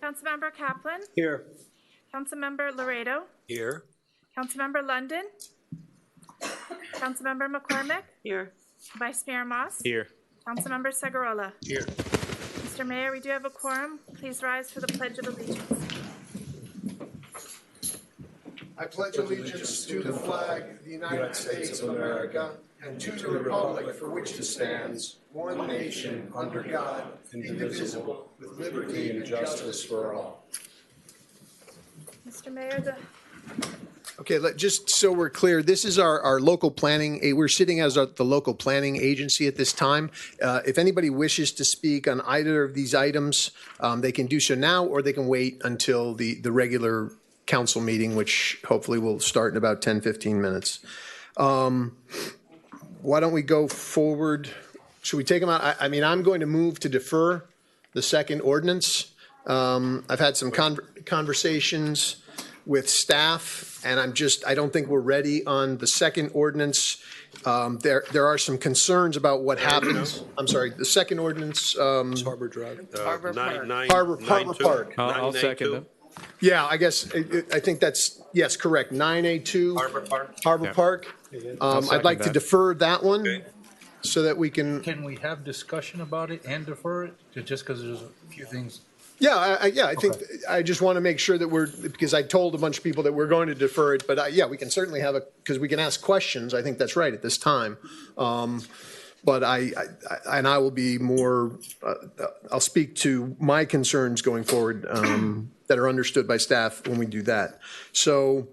Councilmember Kaplan. Here. Councilmember Laredo. Here. Councilmember London. Councilmember McCormick. Here. Vice Mayor Moss. Here. Councilmember Segurola. Here. Mr. Mayor, we do have a quorum. Please rise for the Pledge of Allegiance. I pledge allegiance to the flag of the United States of America and to the republic for which it stands, one nation, under God, indivisible, with liberty and justice for all. Mr. Mayor, Okay, just so we're clear, this is our local planning. We're sitting as the local planning agency at this time. If anybody wishes to speak on either of these items, they can do so now, or they can wait until the regular council meeting, which hopefully will start in about 10, 15 minutes. Why don't we go forward? Should we take them out? I mean, I'm going to move to defer the second ordinance. I've had some conversations with staff, and I don't think we're ready on the second ordinance. There are some concerns about what happens. I'm sorry, the second ordinance. Harbor Drive. Harbor Park. Harbor Park. I'll second them. Yeah, I guess, I think that's, yes, correct. 9A2. Harbor Park. Harbor Yeah. Park. I'd second like to that. defer that one Okay. so that we can, Can we have discussion about it and defer it, just because there's a few things? yeah, I think, I just want to make sure that because I told a bunch of people that we're going to defer it, but yeah, we can certainly have because we can ask questions. I think that's right at this time. But I will be more, I'll speak to my concerns going forward that are understood by staff when we do that. So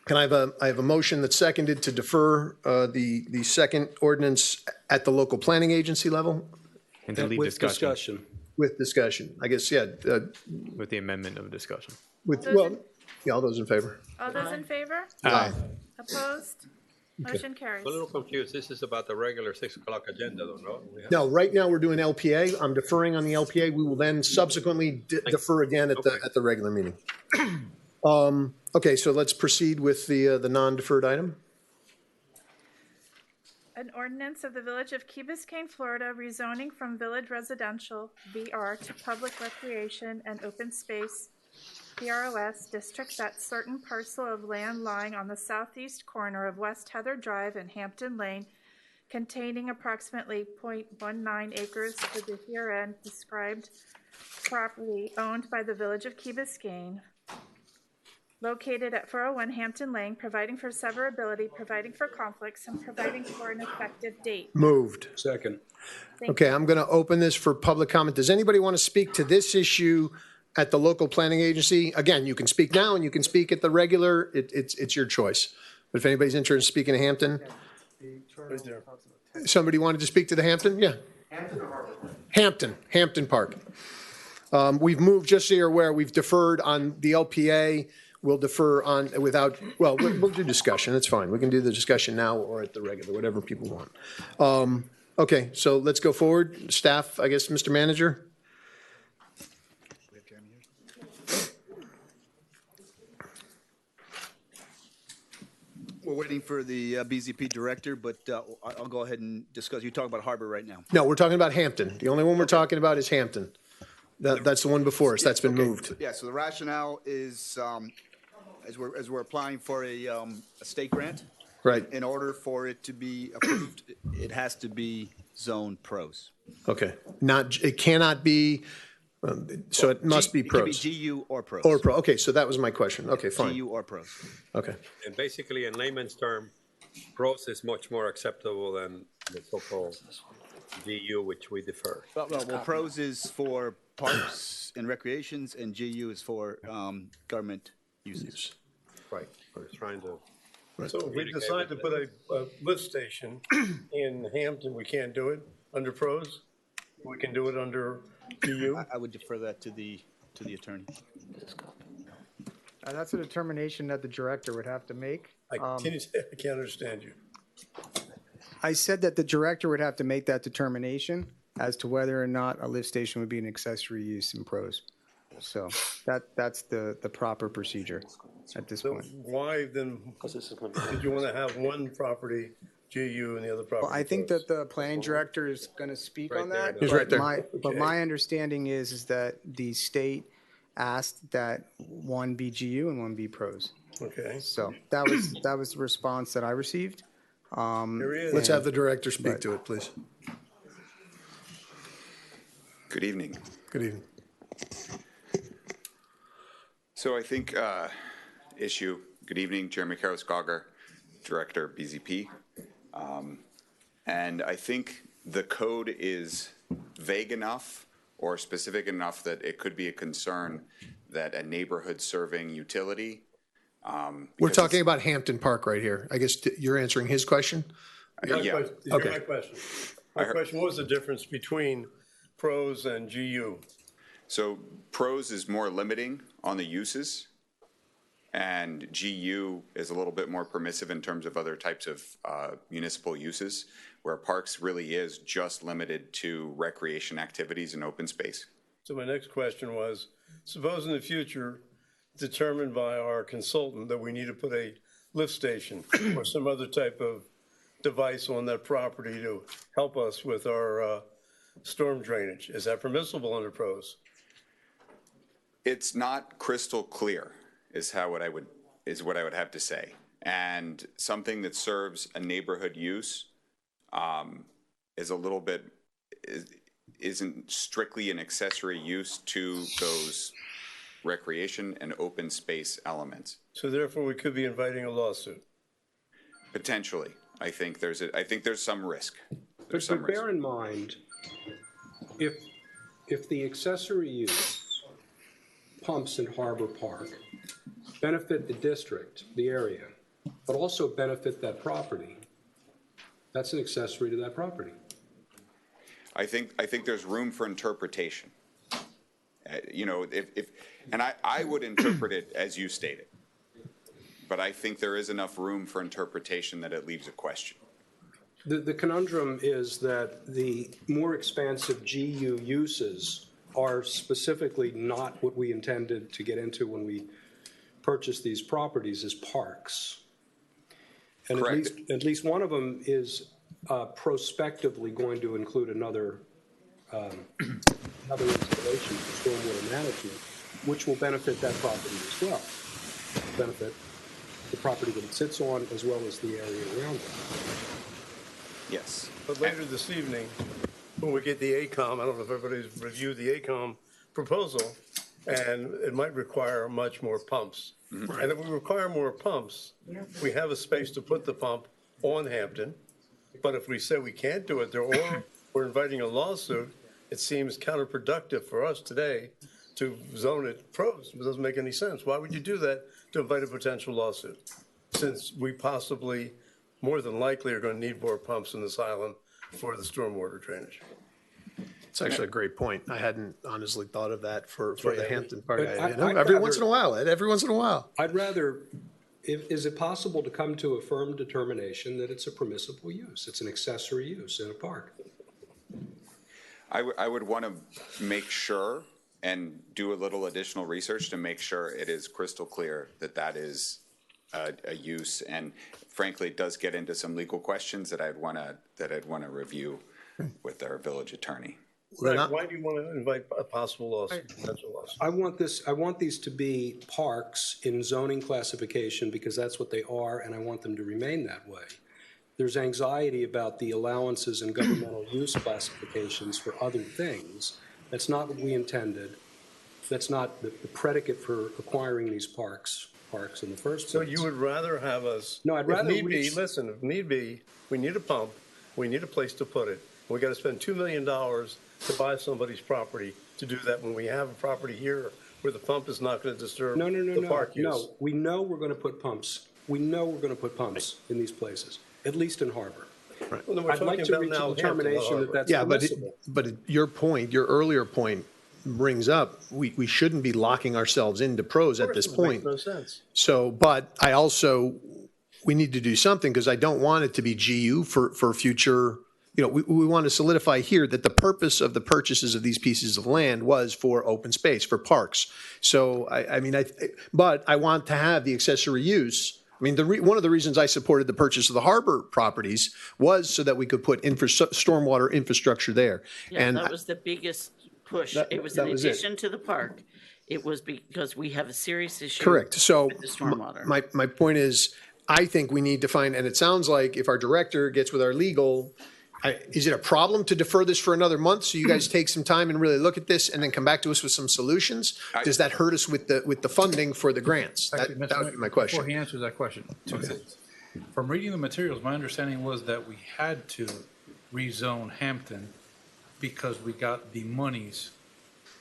can I have a motion that's seconded to defer the second ordinance at the local planning agency level And to lead With discussion discussion. with discussion? I guess, yeah, with the amendment of discussion. yeah, all those in favor? all those in favor? Aye. Opposed? Motion carries. I'm a little confused. This is about the regular 6 o'clock agenda, though, no? No, right now we're doing LPA. I'm deferring on the LPA. We will then subsequently defer again at the regular meeting. Okay, so let's proceed with the non-deferred item. An ordinance of the Village of Key Biscayne, Florida, rezoning from Village Residential, VR, to Public Recreation and Open Space, PROS, district that certain parcel of land lying on the southeast corner of West Heather Drive and Hampton Lane, containing approximately 0.19 acres for the herein described property owned by the Village of Key Biscayne, located at 401 Hampton Lane, providing for severability, providing for conflicts, and providing for an effective date. Moved. Second. Okay, I'm going to open this for public comment. Does anybody want to speak to this issue at the local planning agency? Again, you can speak now and you can speak at the regular. It's your choice. But if anybody's interested in speaking to Hampton, Right there. somebody wanted to speak to the Hampton? Yeah. Hampton Park. We've moved, just so you're aware, we've deferred on the LPA. We'll defer on we'll do discussion. That's fine. We can do the discussion now or at the regular, whatever people want. Okay, so let's go forward. Staff, I guess, Mr. Manager? We're waiting for the BZP director, but I'll go ahead and discuss. You're talking about Harbor right now. No, we're talking about Hampton. The only one we're talking about is Hampton. That's the one before us. That's been moved. Yeah, so the rationale is, as we're applying for a state grant, Right. in order for it to be approved, it has to be zone pros. Okay. It cannot be, so it must be It can be pros. GU or pros. Or pro. Okay, so that was my question. Okay, fine. GU or pros. Okay. And basically, in layman's term, pros is much more acceptable than the so-called GU, which we defer. Well, pros is for parks and recreations, and GU is for government uses. Right. We're trying to. So if we decide to put a lift station in Hampton, we can't do it under pros? We can do it under EU? I would defer that to the attorney. That's a determination that the director would have to make. I can't understand you. I said that the director would have to make that determination as to whether or not a lift station would be an accessory use in pros. So that's the proper procedure at this So point. why then, did you want to have one property GU and the other property Well, I think pros? that the planning director is going to speak Right on there. that. He's but right there. But my understanding is that the state asked that one be GU and one be pros. Okay. So that was the response that I received. Here he is. Let's have the director speak to it, please. Good evening. Good evening. So I think good evening, Jeremy Karras-Gauger, Director, BZP. And I think the code is vague enough or specific enough that it could be a concern that a neighborhood serving utility. We're talking about Hampton Park right here. I guess you're answering his question? Yeah. Okay. My question. My question, what was the difference between pros and GU? So pros is more limiting on the uses, and GU is a little bit more permissive in terms of other types of municipal uses, where parks really is just limited to recreation activities and open space. So my next question was, suppose in the future, determined by our consultant that we need to put a lift station or some other type of device on that property to help us with our storm drainage. Is that permissible under pros? It's not crystal clear, is what I would have to say. And something that serves a neighborhood use is a little bit isn't strictly an accessory use to those recreation and open space elements. So therefore, we could be inviting a lawsuit. Potentially, I think there's some risk. But bear in mind, if the accessory use pumps in Harbor Park benefit the district, the area, but also benefit that property, that's an accessory to that property. I think there's room for interpretation. And I would interpret it as you stated, but I think there is enough room for interpretation that it leaves a question. The conundrum is that the more expansive GU uses are specifically not what we intended to get into when we purchased these properties as parks. And at least one of them is prospectively going to include another installation for stormwater management, which will benefit that property as well. Benefit the property that it sits on as well as the area around it. Yes. But later this evening, when we get the ACOM, I don't know if everybody's reviewed the ACOM proposal, and it might require much more pumps. Mm-hmm. And if we require more pumps, we have a space to put the pump on Hampton. But if we say we can't do it there, or we're inviting a lawsuit, it seems counterproductive for us today to zone it pros. It doesn't make any sense. Why would you do that to invite a potential lawsuit? Since we possibly, more than likely, are going to need more pumps in this island for the stormwater drainage. It's actually a great point. I hadn't honestly thought of that for the Hampton Park. Once in a while, Ed, every once in a while. I'd rather, is it possible to come to a firm determination that it's a permissible use? It's an accessory use in a park. I would want to make sure and do a little additional research to make sure it is crystal clear that that is a use, and frankly, it does get into some legal questions that I'd want to review with our village attorney. Right. Why do you want to invite a possible lawsuit, potential lawsuit? I want these to be parks in zoning classification because that's what they are, and I want them to remain that way. There's anxiety about the allowances and governmental use classifications for other things. That's not what we intended. That's not the predicate for acquiring these parks in the first place. So you would rather have us? No, I'd rather. If need be, we need a pump. We need a place to put it. We got to spend $2 million to buy somebody's property to do that when we have a property here where the pump is not going to disturb the park use. No, we know we're going to put pumps. We know we're going to put pumps in these places, at least in Harbor. Right. Well, I'd like to reach a determination that that's permissible. But your earlier point brings up, we shouldn't be locking ourselves into pros at this point. Makes no sense. So, but we need to do something because I don't want it to be GU for future. We want to solidify here that the purpose of the purchases of these pieces of land was for open space, for parks. So, but I want to have the accessory use. I mean, one of the reasons I supported the purchase of the Harbor properties was so that we could put stormwater infrastructure there. Yeah, and that was the biggest push. It was in addition to the park. it was because we have a serious issue. Correct. So with the stormwater. my point is, I think we need to find, and it sounds like if our director gets with our legal, is it a problem to defer this for another month so you guys take some time and really look at this and then come back to us with some solutions? Does that hurt us with the funding for the grants? That would be my question. Before he answers that question, two things. From reading the materials, my understanding was that we had to rezone Hampton because we got the monies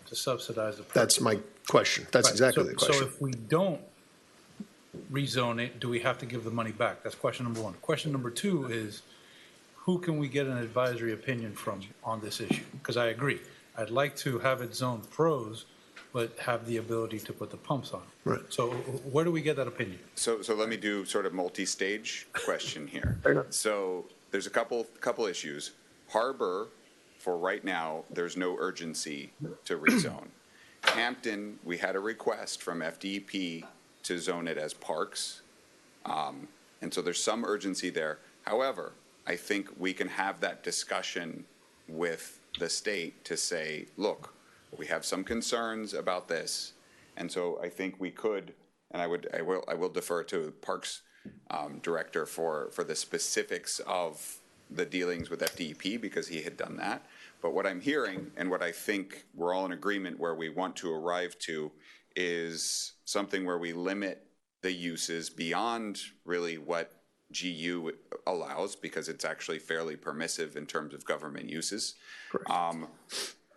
to subsidize the project. That's my question. That's exactly the question. So if we don't rezone it, do we have to give the money back? That's question number one. Question number two is, who can we get an advisory opinion from on this issue? Because I agree, I'd like to have it zoned pros, but have the ability to put the pumps on. Right. So where do we get that opinion? So let me do sort of multi-stage question here. So there's a couple issues. Harbor, for right now, there's no urgency to rezone. Hampton, we had a request from FDEP to zone it as parks. And so there's some urgency there. However, I think we can have that discussion with the state to say, look, we have some concerns about this. And so I think we could, and I will defer to Parks Director for the specifics of the dealings with FDEP because he had done that. But what I'm hearing and what I think we're all in agreement where we want to arrive to is something where we limit the uses beyond really what GU allows, because it's actually fairly permissive in terms of government uses.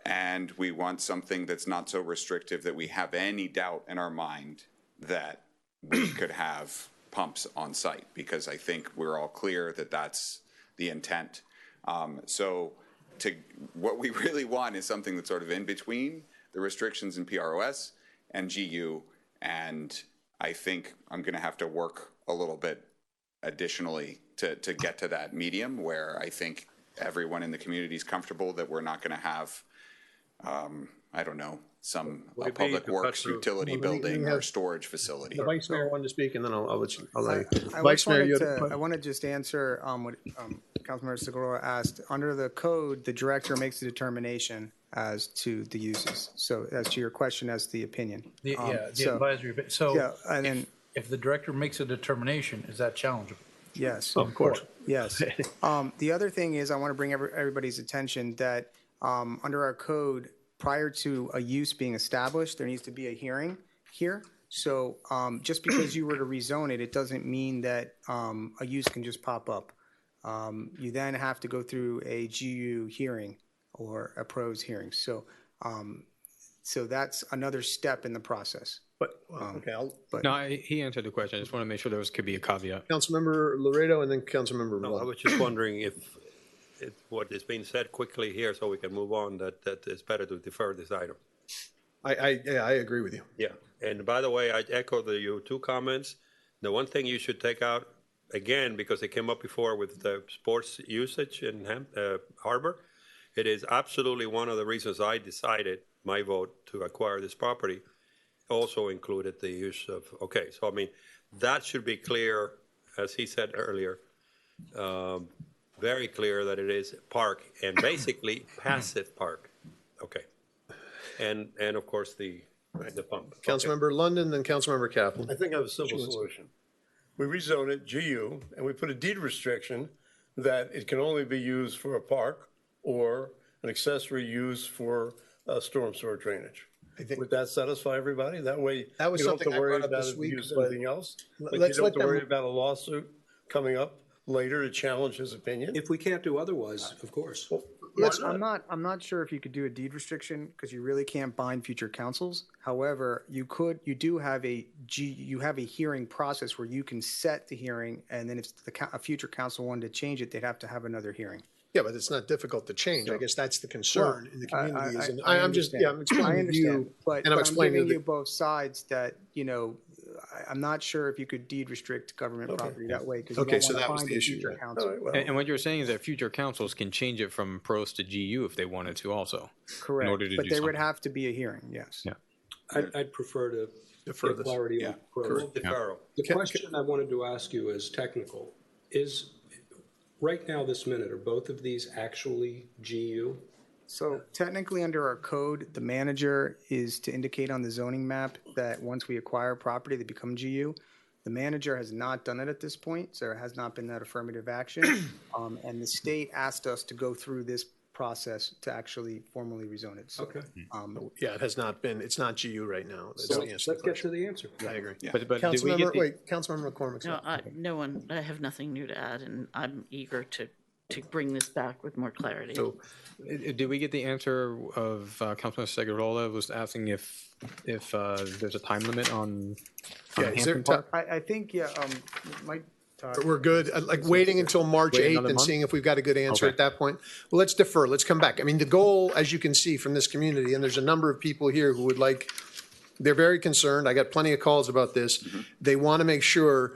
And we want something that's not so restrictive that we have any doubt in our mind that we could have pumps on site, because I think we're all clear that that's the intent. So what we really want is something that's sort of in between the restrictions in PROS and GU. And I think I'm going to have to work a little bit additionally to get to that medium where I think everyone in the community is comfortable that we're not going to have, I don't know, some public works utility building or storage facility. The Vice Mayor wanted to speak, and then I'll let you. I want to just answer what Councilmember Segura asked. Under the code, the director makes a determination as to the uses. So as to your question, as to the opinion. The advisory. So if the director makes a determination, is that challengeable? Yes. Of course. Yes. The other thing is I want to bring everybody's attention that under our code, prior to a use being established, there needs to be a hearing here. So just because you were to rezone it, it doesn't mean that a use can just pop up. You then have to go through a GU hearing or a pros hearing. So that's another step in the process. But he answered the question. I just want to make sure there could be a caveat. Councilmember Laredo and then Councilmember I was just wondering if what is being said quickly here, so we can move on, that it's better to defer this item. I agree with you. Yeah, and by the way, I echo your two comments. The one thing you should take out, again, because it came up before with the sports usage in Harbor, it is absolutely one of the reasons I decided my vote to acquire this property also included the use of, so I mean, that should be clear, as he said earlier, very clear that it is park and basically passive park. Okay. And of course the pump. Councilmember London, then Councilmember Kaplan. I think I have a simple solution. We rezone it GU and we put a deed restriction that it can only be used for a park or an accessory use for storm sewer drainage. Would that satisfy everybody? That way, that was you don't something have to worry I brought up about this week. anything else. But you don't have to worry about a lawsuit coming up later to challenge his opinion. If we can't do otherwise, of course. I'm not sure if you could do a deed restriction because you really can't bind future councils. However, you do have a hearing process where you can set the hearing, and then if a future council wanted to change it, they'd have to have another hearing. Yeah, but it's not difficult to change. I guess that's the concern in the community. I'm explaining to you, but I'm giving you both sides that, I'm not sure if you could deed restrict government property that way. Okay, so that was the issue. And what you're saying is that future councils can change it from pros to GU if they wanted to also. Correct, but there would have to be a hearing, yes. Yeah. I'd prefer to get clarity on pros. The question I wanted to ask you is technical. Right now, this minute, are both of these actually GU? So technically, under our code, the manager is to indicate on the zoning map that once we acquire property, they become GU. The manager has not done it at this point, so there has not been that affirmative action. And the state asked us to go through this process to actually formally rezone it. So, Okay. Yeah, it has not been, it's not GU right now. That's So the answer let's to the get to question. the answer. I agree. But do we get Councilmember, the, wait, Councilmember McCormick. No, no one, I have nothing new to add, and I'm eager to bring this back with more clarity. So, did we get the answer of Councilman Segurola was asking if there's a time limit on yeah, is there, Hampton Park? I think, yeah, Mike. we're good, like waiting until March Wait 8th another and month? seeing if we've got a good answer Okay. at that point. Well, let's defer, let's come back. I mean, the goal, as you can see from this community, and there's a number of people here who would like, they're very concerned. I got plenty of calls about this. They want to make sure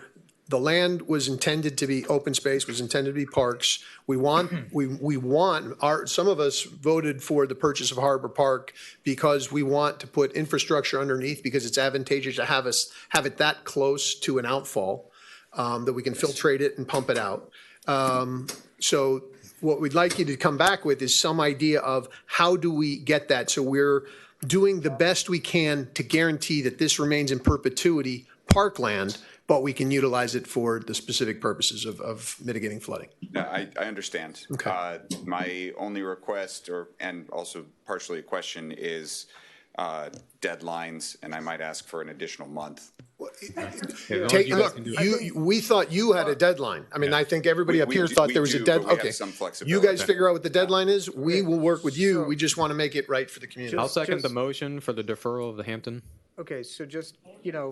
the land was intended to be open space, was intended to be parks. We want, we want, some of us voted for the purchase of Harbor Park because we want to put infrastructure underneath because it's advantageous to have it that close to an outfall, that we can filtrate it and pump it out. So what we'd like you to come back with is some idea of how do we get that? So we're doing the best we can to guarantee that this remains in perpetuity parkland, but we can utilize it for the specific purposes of mitigating flooding. No, I understand. Okay. My only request, and also partially a question, is deadlines, and I might ask for an additional month. Look, we thought you had a deadline. I mean, I think everybody up here thought there was a deadline. We have Okay. some You flexibility. guys figure out what the deadline is. We will work with you. We just want to make it right for the community. I'll second the just- motion for the deferral of the Hampton. Okay, so just,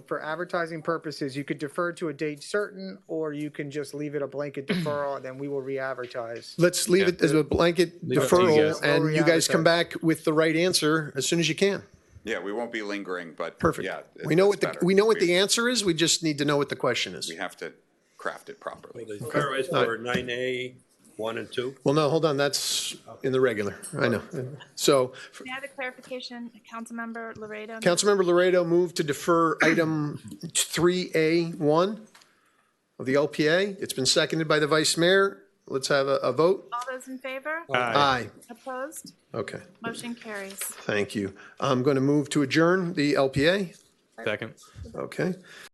for advertising purposes, you could defer to a date certain, or you can just leave it a blanket deferral, and then we will re-advertise. Let's leave it as a blanket Leave it up to you deferral, guys. and you guys come back with the right answer as soon as you can. Yeah, we won't be lingering, but Perfect. yeah. We know that's better. we know what the answer is. We just need to know what the question is. We have to craft it properly. The deferral is for 9A, 1 and 2. Well, no, hold on. That's in the regular. I know. So, May I have a clarification? Councilmember Laredo? Councilmember Laredo moved to defer item 3A1 of the LPA. It's been seconded by the vice mayor. Let's have a vote. All those in favor? Aye. Opposed? Okay, Motion carries. thank you. I'm going to move to adjourn the LPA. Second. Okay.